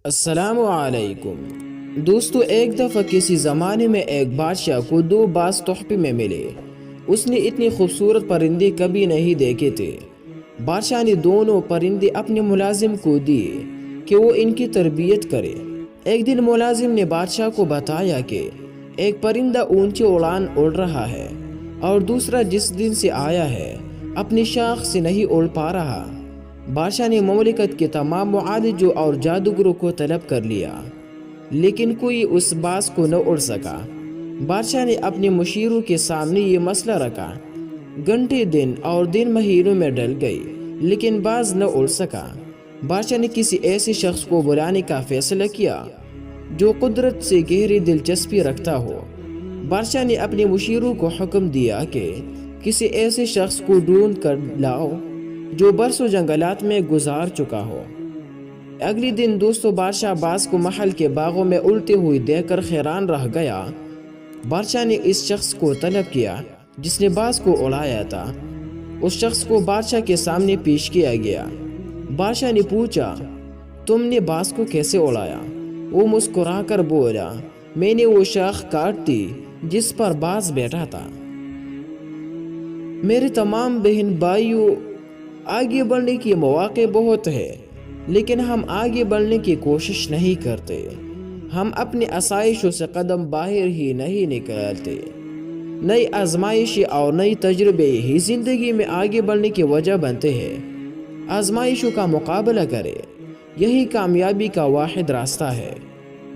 السلام علیکم دوستو، ایک دفعہ کسی زمانے میں ایک بادشاہ کو دو باز تحفے میں ملے۔ اس نے اتنی خوبصورت پرندے کبھی نہیں دیکھے تھے۔ بادشاہ نے دونوں پرندے اپنے ملازم کو دیے کہ وہ ان کی تربیت کرے۔ ایک دن ملازم نے بادشاہ کو بتایا کہ ایک پرندہ اونچی اڑان اڑ رہا ہے اور دوسرا جس دن سے آیا ہے اپنی شاخ سے نہیں اڑ پا رہا۔ بادشاہ نے مملکت کے تمام معالجوں اور جادوگروں کو طلب کر لیا، لیکن کوئی اس باز کو نہ اڑ سکا۔ بادشاہ نے اپنے مشیروں کے سامنے یہ مسئلہ رکھا۔ گھنٹے دن اور دن مہینوں میں ڈل گئی لیکن باز نہ اڑ سکا۔ بادشاہ نے کسی ایسے شخص کو بلانے کا فیصلہ کیا جو قدرت سے گہری دلچسپی رکھتا ہو۔ بادشاہ نے اپنے مشیروں کو حکم دیا کہ کسی ایسے شخص کو ڈھونڈ کر لاؤ جو برسوں جنگلات میں گزار چکا ہو۔ اگلی دن دوستو بادشاہ باز کو محل کے باغوں میں اڑتے ہوئے دیکھ کر حیران رہ گیا۔ بادشاہ نے اس شخص کو طلب کیا جس نے باز کو اڑایا تھا۔ اس شخص کو بادشاہ کے سامنے پیش کیا گیا۔ بادشاہ نے پوچھا، تم نے باز کو کیسے اڑایا؟ وہ مسکرا کر بولا، میں نے وہ شاخ کاٹ دی جس پر باز بیٹھا تھا۔ میرے تمام بہن بھائیوں، آگے بڑھنے کے مواقع بہت ہیں لیکن ہم آگے بڑھنے کی کوشش نہیں کرتے۔ ہم اپنی آسائشوں سے قدم باہر ہی نہیں نکالتے۔ نئی آزمائشیں اور نئی تجربے ہی زندگی میں آگے بڑھنے کی وجہ بنتے ہیں۔ آزمائشوں کا مقابلہ کریں، یہی کامیابی کا واحد راستہ ہے۔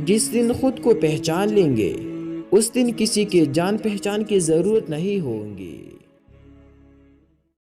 جس دن خود کو پہچان لیں گے اس دن کسی کے جان پہچان کی ضرورت نہیں ہوگی۔